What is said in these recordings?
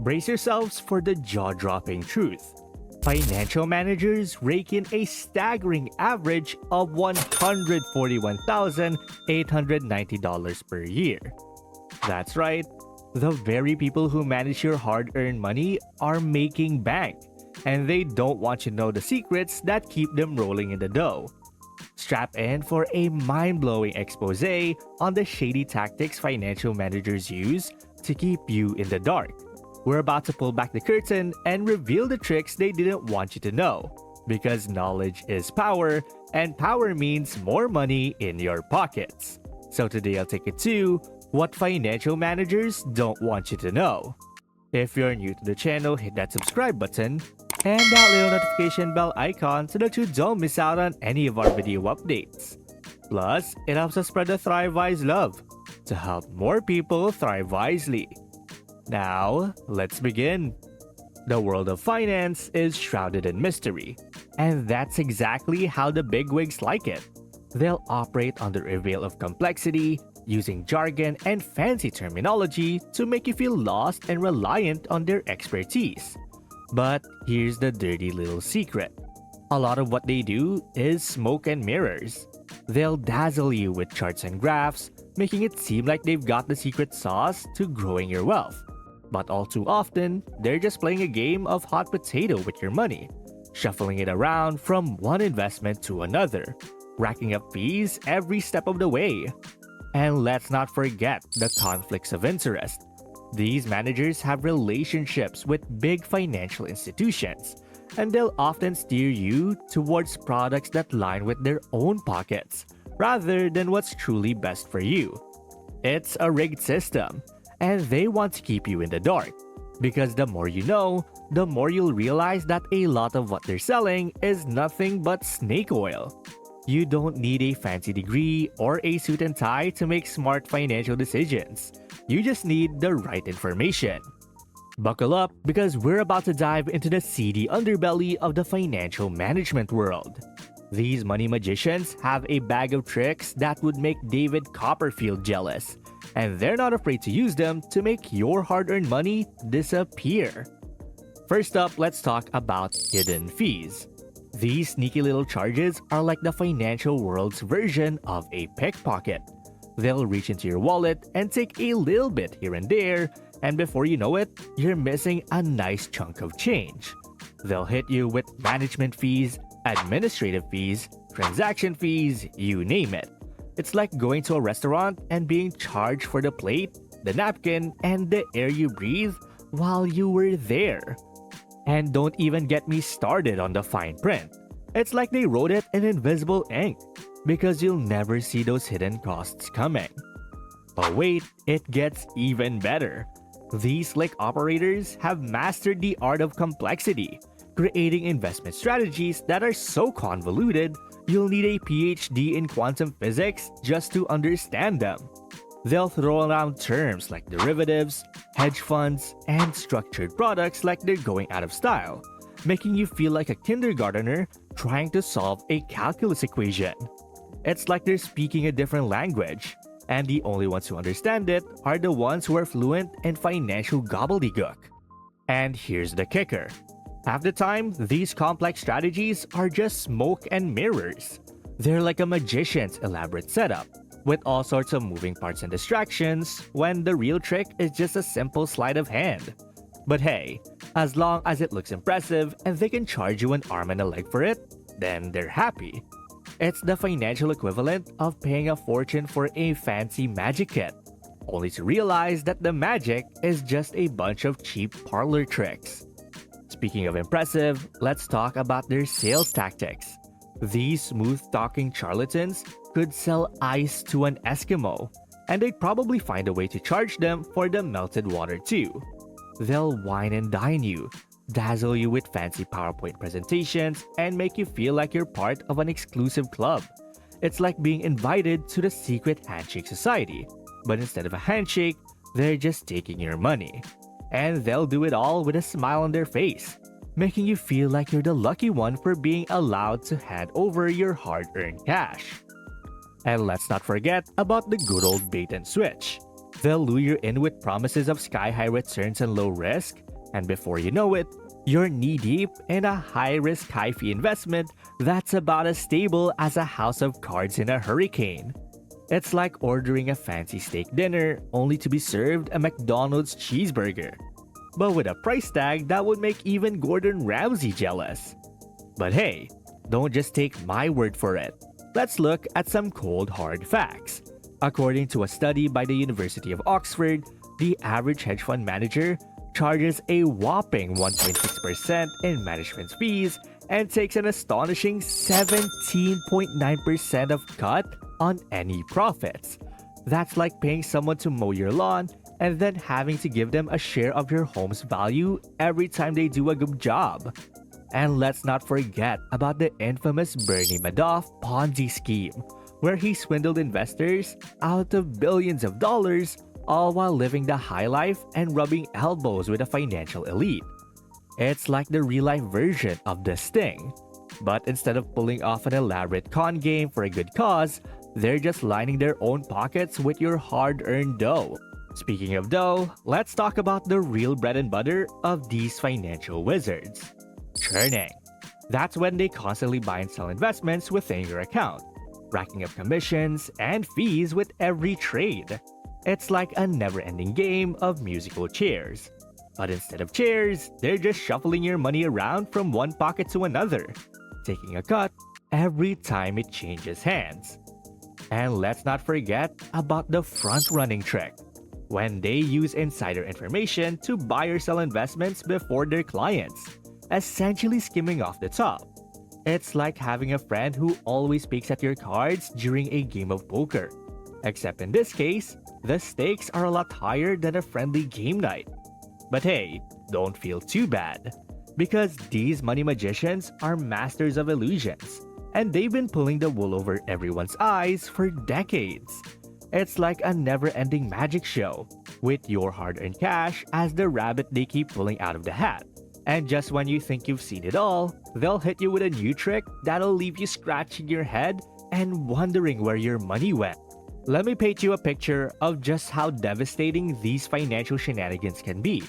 Brace yourselves for the jaw-dropping truth. Financial managers rake in a staggering average of $141,890 per year. That's right, the very people who manage your hard-earned money are making bank, and they don't want you to know the secrets that keep them rolling in the dough. Strap in for a mind-blowing expose on the shady tactics financial managers use to keep you in the dark. We're about to pull back the curtain and reveal the tricks they didn't want you to know. Because knowledge is power, and power means more money in your pockets. So today I'll take you to what financial managers don't want you to know. If you're new to the channel, hit that subscribe button and that little notification bell icon so that you don't miss out on any of our video updates. Plus, it helps us spread the Thrive Wise love to help more people thrive wisely. Now, let's begin. The world of finance is shrouded in mystery, and that's exactly how the bigwigs like it. They'll operate under a veil of complexity, using jargon and fancy terminology to make you feel lost and reliant on their expertise. But here's the dirty little secret. A lot of what they do is smoke and mirrors. They'll dazzle you with charts and graphs, making it seem like they've got the secret sauce to growing your wealth. But all too often, they're just playing a game of hot potato with your money, shuffling it around from one investment to another, racking up fees every step of the way. And let's not forget the conflicts of interest. These managers have relationships with big financial institutions, and they'll often steer you towards products that line with their own pockets, rather than what's truly best for you. It's a rigged system, and they want to keep you in the dark, because the more you know, the more you'll realize that a lot of what they're selling is nothing but snake oil. You don't need a fancy degree or a suit and tie to make smart financial decisions. You just need the right information. Buckle up because we're about to dive into the seedy underbelly of the financial management world. These money magicians have a bag of tricks that would make David Copperfield jealous, and they're not afraid to use them to make your hard-earned money disappear. First up, let's talk about hidden fees. These sneaky little charges are like the financial world's version of a pickpocket. They'll reach into your wallet and take a little bit here and there, and before you know it, you're missing a nice chunk of change. They'll hit you with management fees, administrative fees, transaction fees, you name it. It's like going to a restaurant and being charged for the plate, the napkin, and the air you breathe while you were there. And don't even get me started on the fine print. It's like they wrote it in invisible ink, because you'll never see those hidden costs coming. But wait, it gets even better. These slick operators have mastered the art of complexity, creating investment strategies that are so convoluted, you'll need a PhD in quantum physics just to understand them. They'll throw around terms like derivatives, hedge funds, and structured products like they're going out of style, making you feel like a kindergartner trying to solve a calculus equation. It's like they're speaking a different language, and the only ones who understand it are the ones who are fluent in financial gobbledygook. And here's the kicker. Half the time, these complex strategies are just smoke and mirrors. They're like a magician's elaborate setup, with all sorts of moving parts and distractions, when the real trick is just a simple sleight of hand. But hey, as long as it looks impressive and they can charge you an arm and a leg for it, then they're happy. It's the financial equivalent of paying a fortune for a fancy magic kit, only to realize that the magic is just a bunch of cheap parlor tricks. Speaking of impressive, let's talk about their sales tactics. These smooth-talking charlatans could sell ice to an Eskimo, and they'd probably find a way to charge them for the melted water too. They'll wine and dine you, dazzle you with fancy PowerPoint presentations, and make you feel like you're part of an exclusive club. It's like being invited to the secret handshake society, but instead of a handshake, they're just taking your money. And they'll do it all with a smile on their face, making you feel like you're the lucky one for being allowed to hand over your hard-earned cash. And let's not forget about the good old bait and switch. They'll lure you in with promises of sky-high returns and low risk, And before you know it, you're knee-deep in a high-risk, high-fee investment that's about as stable as a house of cards in a hurricane. It's like ordering a fancy steak dinner only to be served a McDonald's cheeseburger, but with a price tag that would make even Gordon Ramsay jealous. But hey, don't just take my word for it. Let's look at some cold hard facts. According to a study by the University of Oxford, the average hedge fund manager charges a whopping 1.6% in management fees and takes an astonishing 17.9% of cut on any profits. That's like paying someone to mow your lawn and then having to give them a share of your home's value every time they do a good job. And let's not forget about the infamous Bernie Madoff Ponzi scheme, where he swindled investors out of billions of dollars, all while living the high life and rubbing elbows with the financial elite. It's like the real-life version of The Sting. But instead of pulling off an elaborate con game for a good cause, they're just lining their own pockets with your hard-earned dough. Speaking of dough, let's talk about the real bread and butter of these financial wizards. Churning. That's when they constantly buy and sell investments within your account, racking up commissions and fees with every trade. It's like a never-ending game of musical chairs. But instead of chairs, they're just shuffling your money around from one pocket to another, taking a cut every time it changes hands. And let's not forget about the front-running trick, when they use insider information to buy or sell investments before their clients, essentially skimming off the top. It's like having a friend who always peeks at your cards during a game of poker. Except in this case, the stakes are a lot higher than a friendly game night. But hey, don't feel too bad, because these money magicians are masters of illusions, and they've been pulling the wool over everyone's eyes for decades. It's like a never-ending magic show, with your hard-earned cash as the rabbit they keep pulling out of the hat. And just when you think you've seen it all, they'll hit you with a new trick that'll leave you scratching your head and wondering where your money went. Let me paint you a picture of just how devastating these financial shenanigans can be.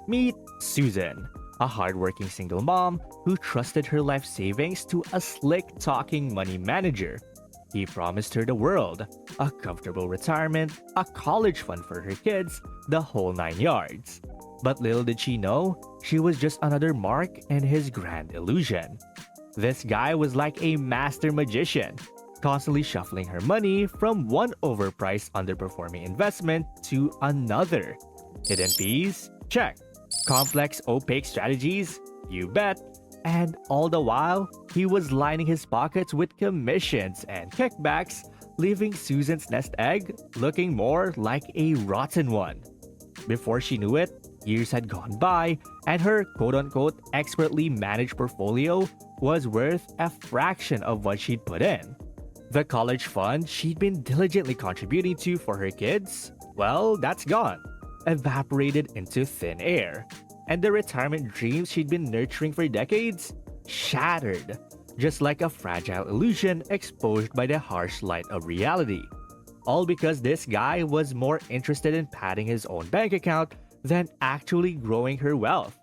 Meet Susan, a hardworking single mom who trusted her life savings to a slick-talking money manager. He promised her the world, a comfortable retirement, a college fund for her kids, the whole 9 yards. But little did she know, she was just another mark in his grand illusion. This guy was like a master magician, constantly shuffling her money from one overpriced underperforming investment to another. Hidden fees? Check. Complex opaque strategies? You bet. And all the while, he was lining his pockets with commissions and kickbacks, leaving Susan's nest egg looking more like a rotten one. Before she knew it, years had gone by, and her quote-unquote expertly managed portfolio was worth a fraction of what she'd put in. The college fund she'd been diligently contributing to for her kids, well, that's gone, evaporated into thin air. And the retirement dreams she'd been nurturing for decades, shattered, just like a fragile illusion exposed by the harsh light of reality. All because this guy was more interested in padding his own bank account than actually growing her wealth.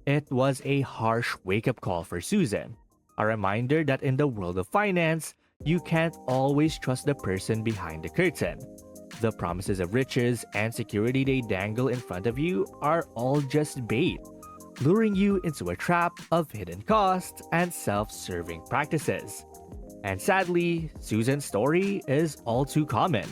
It was a harsh wake-up call for Susan, a reminder that in the world of finance, you can't always trust the person behind the curtain. The promises of riches and security they dangle in front of you are all just bait, luring you into a trap of hidden costs and self-serving practices. And sadly, Susan's story is all too common.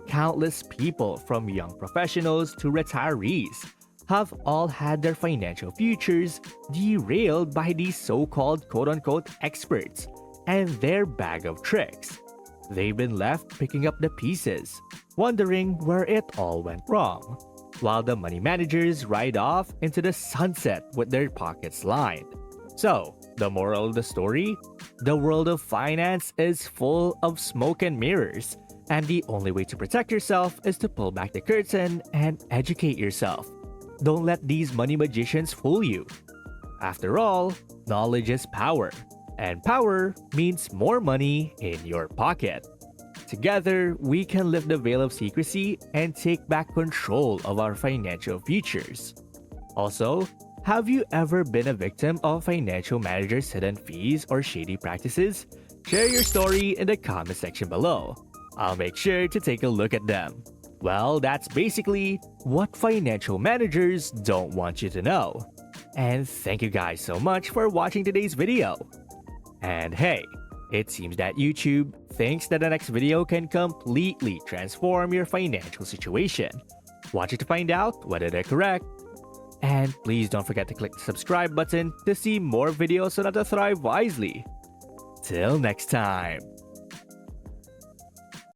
Countless people, from young professionals to retirees, have all had their financial futures derailed by these so-called quote-unquote experts and their bag of tricks. They've been left picking up the pieces, wondering where it all went wrong, while the money managers ride off into the sunset with their pockets lined. So, the moral of the story? The world of finance is full of smoke and mirrors, and the only way to protect yourself is to pull back the curtain and educate yourself. Don't let these money magicians fool you. After all, knowledge is power, and power means more money in your pocket. Together, we can lift the veil of secrecy and take back control of our financial futures. Also, have you ever been a victim of financial managers' hidden fees or shady practices? Share your story in the comment section below. I'll make sure to take a look at them. Well, that's basically what financial managers don't want you to know. And thank you guys so much for watching today's video. And hey, it seems that YouTube thinks that the next video can completely transform your financial situation. Watch it to find out whether they're correct. And please don't forget to click the subscribe button to see more videos on how to thrive wisely. Till next time.